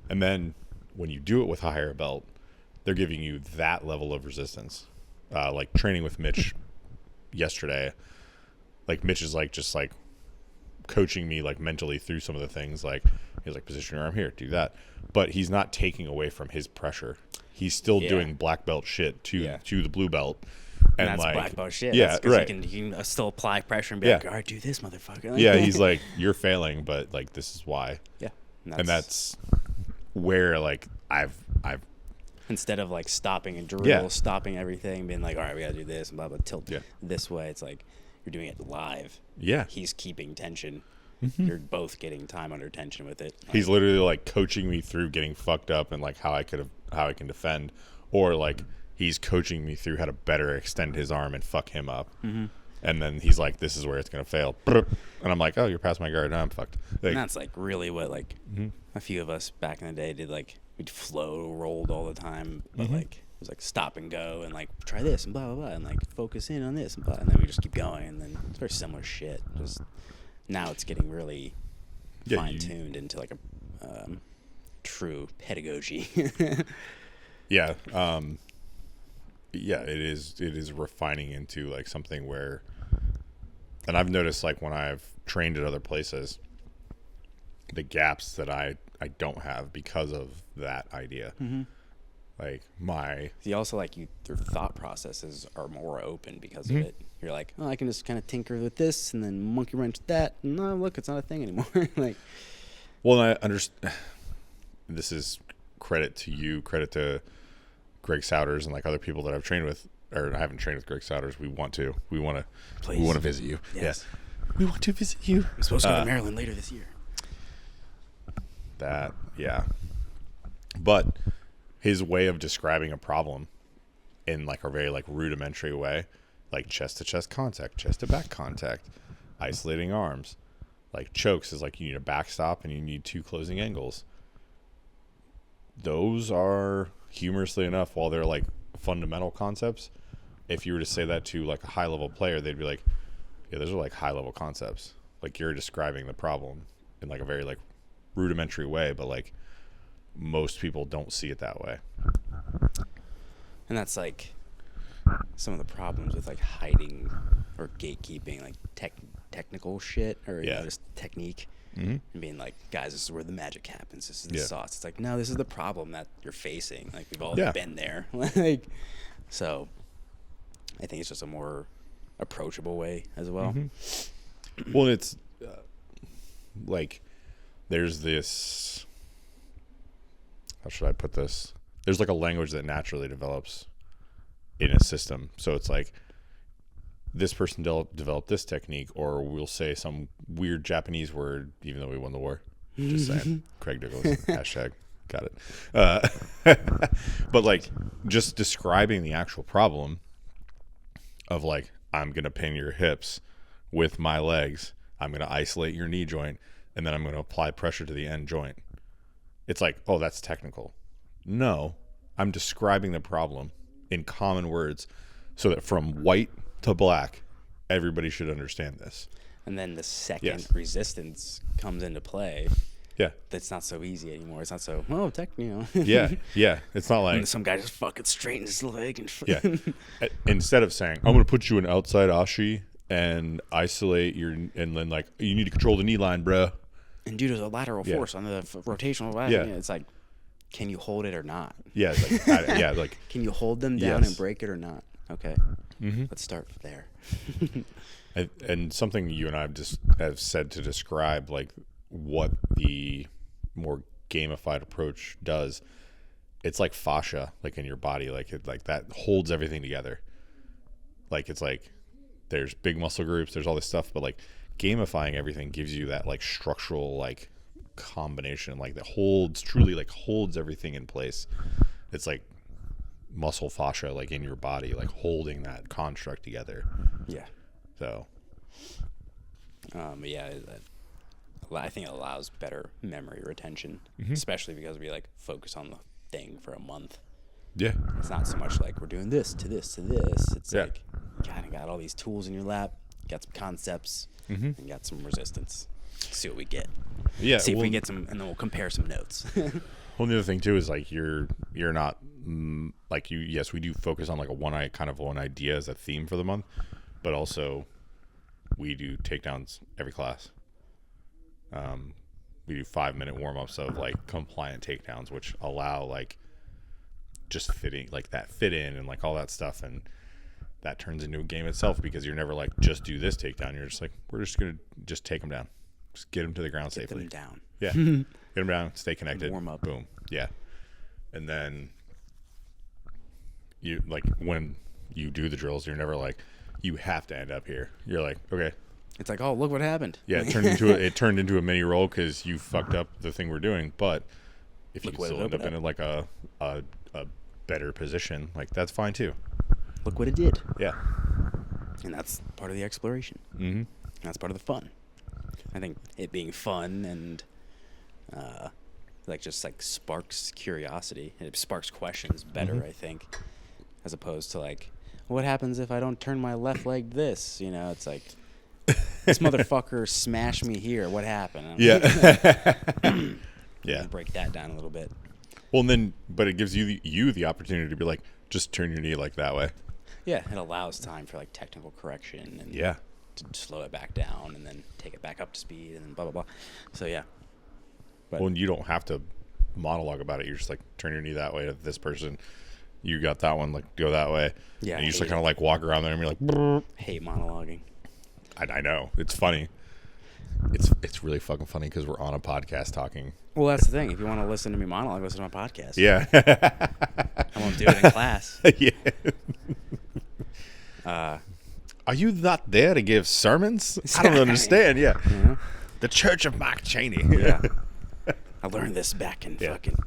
and then when you do it with a higher belt, they're giving you that level of resistance. Like training with Mitch yesterday, like Mitch is like just like coaching me like mentally through some of the things. Like he's like, position your arm here, do that, but he's not taking away from his pressure. He's still doing black belt shit to the blue belt. And that's like, black belt shit. Yeah, right. You can still apply pressure and be like, all right, do this, motherfucker. Like, Yeah, he's like, you're failing, but like this is why. Yeah. And that's where like I've instead of like stopping and drill, stopping everything, being like, all right, we gotta do this and blah blah, tilt this way. It's like you're doing it live. Yeah. He's keeping tension. You're both getting time under tension with it. Like, he's literally like coaching me through getting fucked up and like how I can defend, or like he's coaching me through how to better extend his arm and fuck him up. And then he's like, this is where it's gonna fail, and I'm like, oh, you're past my guard, now I'm fucked. Like, and that's like really what like a few of us back in the day did. Like we'd flow rolled all the time, but like it was like stop and go and like try this and blah blah blah and like focus in on this and blah, and then we just keep going, and then it's very similar shit. Just now it's getting really fine tuned into like a true pedagogy. Yeah, it is refining into like something where, and I've noticed like when I've trained at other places, the gaps that I don't have because of that idea. Like you also like your thought processes are more open because of it. You're like, oh, I can just kind of tinker with this and then monkey wrench that, and no, look, it's not a thing anymore. Like, well, I understand. This is credit to you, credit to Greg Souders and like other people that I've trained with, or I haven't trained with Greg Souders. We want to visit you. Yes. We want to visit you. I'm supposed to go to Maryland later this year. But his way of describing a problem in like a very like rudimentary way, like chest to chest contact, chest to back contact, isolating arms, like chokes is like you need a backstop and you need 2 closing angles. Those are, humorously enough, while they're like fundamental concepts, if you were to say that to like a high level player, they'd be like, yeah, those are like high level concepts. Like you're describing the problem in like a very like rudimentary way, but like most people don't see it that way. And that's like some of the problems with like hiding or gatekeeping like technical shit or you know, just technique. And being like, guys, this is where the magic happens. This is the sauce. It's like, no, this is the problem that you're facing. Like, we've all been there. Like, so I think it's just a more approachable way as well. Well, it's like there's this how should I put this? There's like a language that naturally develops in a system. So it's like this person developed this technique, or we'll say some weird Japanese word, even though we won the war. Just saying. Craig Douglas, hashtag. Got it. But like just describing the actual problem of like, I'm going to pin your hips with my legs. I'm going to isolate your knee joint, and then I'm going to apply pressure to the end joint. It's like, oh, that's technical. No, I'm describing the problem in common words so that from white to black, everybody should understand this. And then the second resistance comes into play. Yeah. That's not so easy anymore. It's not so, Yeah. It's not like some guy just fucking straightens his leg and Instead of saying, I'm going to put you in outside ashi and isolate your, and then like, you need to control the knee line, bruh. And due to the lateral force on the rotational line, it's like, can you hold it or not? Yeah. Like, can you hold them down and break it or not? Okay. Let's start there. And something you and I have said to describe like what the more gamified approach does, it's like fascia, like in your body, like it, like that holds everything together. Like it's like there's big muscle groups, there's all this stuff, but like gamifying everything gives you that like structural like combination, like that truly holds everything in place. It's like muscle fascia, like in your body, like holding that construct together. Yeah. So. I think it allows better memory retention, especially because we like focus on the thing for a month. Yeah. It's not so much like we're doing this to this to this. It's like you kind of got all these tools in your lap, got some concepts, and got some resistance. See what we get. Yeah. See if we get some, and then we'll compare some notes. Well, the other thing too is like you're not like you. Yes, we do focus on like one idea as a theme for the month, but also we do takedowns every class. We do 5-minute warm-ups of like compliant takedowns, which allow like just fitting like that fit in and like all that stuff, and that turns into a game itself because you're never like just do this takedown. You're just like, we're just gonna just take them down, just get them to the ground safely. Get them down. Yeah, get them down, stay connected, warm up. Boom. Yeah, and then you like when you do the drills, you're never like you have to end up here. You're like, okay. It's like, oh, look what happened. Yeah, it turned into a mini roll because you fucked up the thing we're doing. But if you still end up in like a better position, like that's fine too. Look what it did. Yeah, and that's part of the exploration. That's part of the fun. I think it being fun and like just like sparks curiosity. It sparks questions better, I think, as opposed to like, what happens if I don't turn my left leg this? You know, it's like. This motherfucker smashed me here. What happened? Yeah. Break that down a little bit. Well, and then, but it gives you the opportunity to be like, just turn your knee like that way. Yeah, it allows time for like technical correction and to slow it back down and then take it back up to speed and then blah blah blah. So yeah. But, well, and you don't have to monologue about it. You're just like, turn your knee that way to this person. You got that one, like go that way. Yeah. And you just like kind of like walk around there and you're like, brr. Hate monologuing. I know. It's funny. It's really fucking funny because we're on a podcast talking. Well, that's the thing. If you want to listen to me monologue, listen to my podcast. Yeah. I won't do it in class. Yeah. Are you not there to give sermons? I don't understand. Yeah. The Church of Mark Cheney. Yeah. I learned this back in fucking...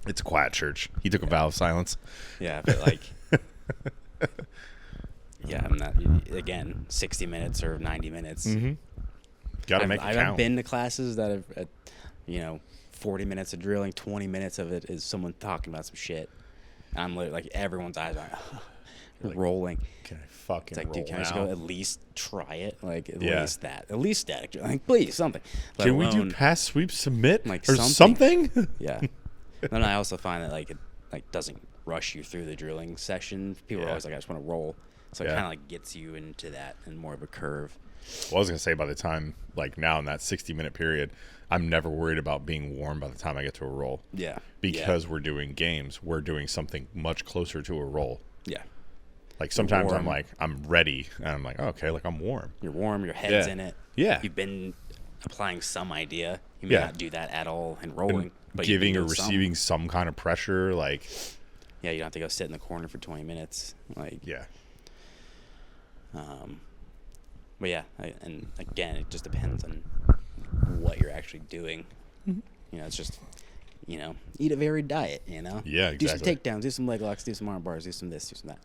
It's a quiet church. He took a vow of silence. Yeah, but like... Yeah, I'm not, again, 60 minutes or 90 minutes. Got to make it count. I've been to classes that have, 40 minutes of drilling, 20 minutes of it is someone talking about some shit. And I'm literally, like, everyone's eyes are like, rolling. Can I fucking It's like, roll dude, can I just now? go at least try it? Like, at least that. At least static drilling. Like, please, something. Can we do pass, sweep, submit? Like or something? Yeah. Then I also find that, like, it doesn't rush you through the drilling session. People are always like, I just want to roll. So it kind of like gets you into that and more of a curve. Well, I was going to say by the time, like now in that 60-minute period, I'm never worried about being warm by the time I get to a roll. Yeah. Because we're doing games. We're doing something much closer to a roll. Yeah. Like sometimes I'm like, I'm ready. And I'm like, oh, okay, like I'm warm. You're warm. Your head's in it. Yeah. You've been applying some idea. You may not do that at all in rolling. But giving or receiving some kind of pressure, like. Yeah, you don't have to go sit in the corner for 20 minutes. Like, Yeah. But yeah, and again, it just depends on what you're actually doing. It's just, eat a varied diet, Yeah, exactly. Do some takedowns, do some leg locks, do some arm bars, do some this, do some that.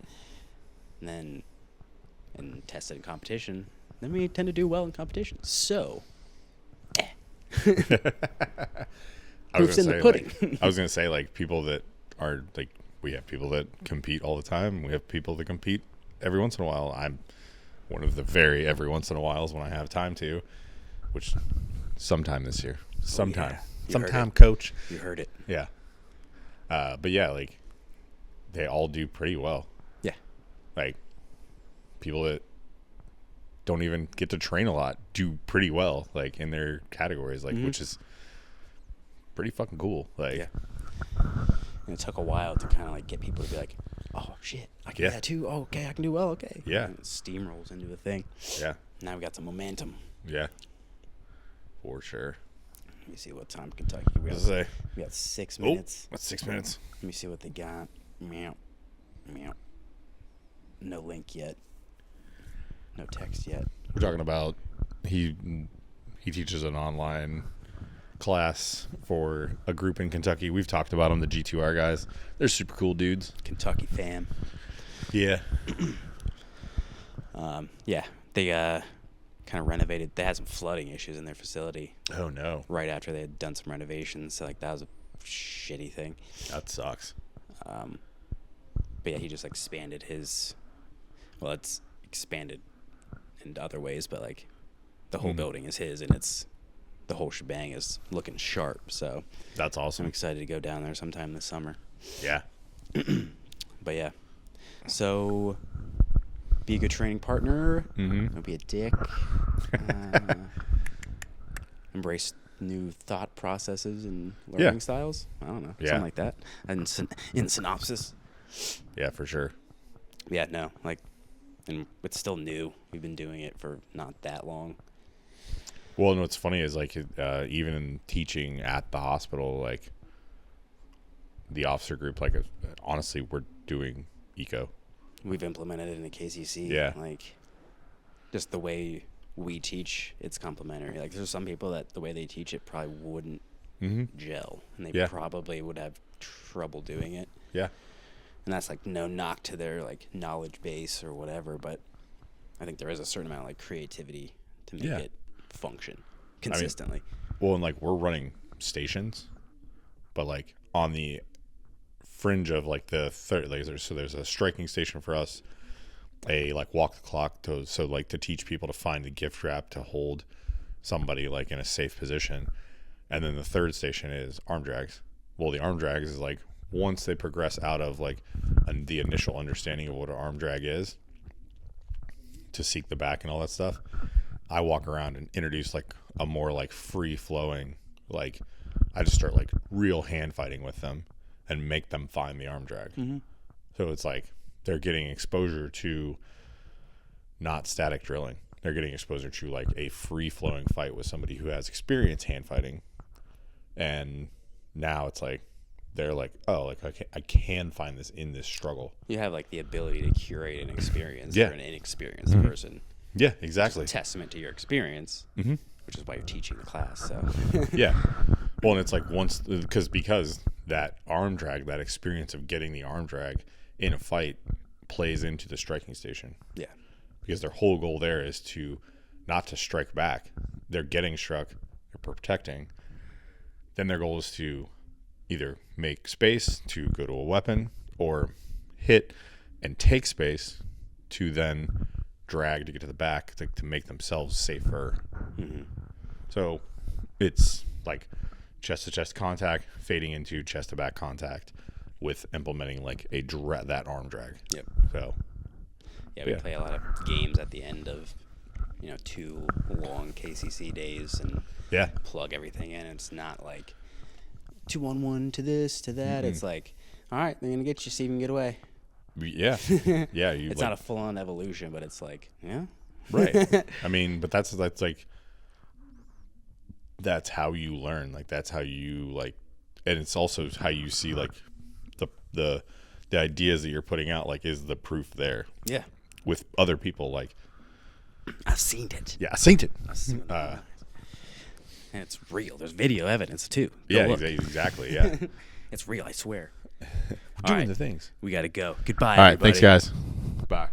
And test it in competition. Then we tend to do well in competition. So, proof's in the pudding. I was going to say, like, people that are, like, we have people that compete all the time. We have people that compete every once in a while. I'm one of the very every once in a whiles when I have time to, which sometime this year. Sometime. Sometime, coach. You heard it. Yeah. But yeah, like, they all do pretty well. Yeah. Like, people that don't even get to train a lot do pretty well, like, in their categories, like, which is pretty fucking cool. Like, yeah. And it took a while to kind of, like, get people to be like, oh, shit, I can do that too. Oh, okay, I can do well, okay. Yeah. And it steamrolls into the thing. Yeah. Now we got some momentum. Yeah. For sure. Let me see what time Kentucky. We got 6 minutes. That's 6 minutes. Let me see what they got. Meow. Meow. No link yet. No text yet. We're talking about he teaches an online class for a group in Kentucky. We've talked about them, the G2R guys. They're super cool dudes. Kentucky fam. Yeah. Yeah. They kind of renovated. They had some flooding issues in their facility. Oh no. Right after they had done some renovations. So like that was a shitty thing. That sucks. But yeah, he just expanded his. Well, it's expanded in other ways, but like the whole building is his, and the whole shebang is looking sharp. So that's awesome. I'm excited to go down there sometime this summer. Yeah. But yeah, so be a good training partner. Don't be a dick. Embrace new thought processes and learning styles. I don't know, something like that. And in synopsis. Yeah, for sure. Yeah, no, like, and it's still new. We've been doing it for not that long. Well, and what's funny is, like, even in teaching at the hospital, like, the officer group, like, honestly, we're doing eco. We've implemented it in the KCC. Yeah. Like, just the way we teach, it's complementary. Like, there's some people that the way they teach it probably wouldn't gel, and they probably would have trouble doing it. Yeah. And that's, like, no knock to their, like, knowledge base or whatever, but I think there is a certain amount of, like, creativity to make it function consistently. Well, and, like, we're running stations, but, like, on the fringe of, like, the third, like, there's a striking station for us, a, like, walk the clock to teach people to find a gift wrap to hold somebody, like, in a safe position. And then the third station is arm drags. Well, the arm drags is, like, once they progress out of, like, the initial understanding of what an arm drag is, to seek the back and all that stuff, I walk around and introduce, like, a more, like, free-flowing, like, I just start, like, real hand fighting with them and make them find the arm drag. So it's like they're getting exposure to not static drilling. They're getting exposure to, like, a free-flowing fight with somebody who has experience hand fighting. And now it's like they're like, oh, like, I can find this in this struggle. You have, like, the ability to curate an experience for an inexperienced person. Yeah, exactly. It's a testament to your experience, which is why you're teaching the class. So yeah. Well, and it's like because that arm drag, that experience of getting the arm drag in a fight plays into the striking station. Yeah. Because their whole goal there is to not to strike back. They're getting struck, they're protecting. Then their goal is to either make space to go to a weapon or hit and take space to then drag to get to the back to make themselves safer. So it's like chest to chest contact fading into chest to back contact with implementing, like, that arm drag. Yep. So we play a lot of games at the end of 2 long KCC days and plug everything in. It's not like 2-on-1 to this to that. It's like, all right, they're gonna get you, so you can get away. Yeah. Yeah. It's not a full-on evolution, but it's like, right. I mean, but that's like, that's how you learn. Like, that's how you, like, and it's also how you see like the ideas that you're putting out. Like, is the proof there? Yeah. With other people, like I've seen it. yeah, I've seen it. And it's real. There's video evidence too. Go Yeah, look. exactly. Yeah, It's real, I swer. we're doing the things. We got to go. Goodbye, All right, everybody. thanks, guys. Bye.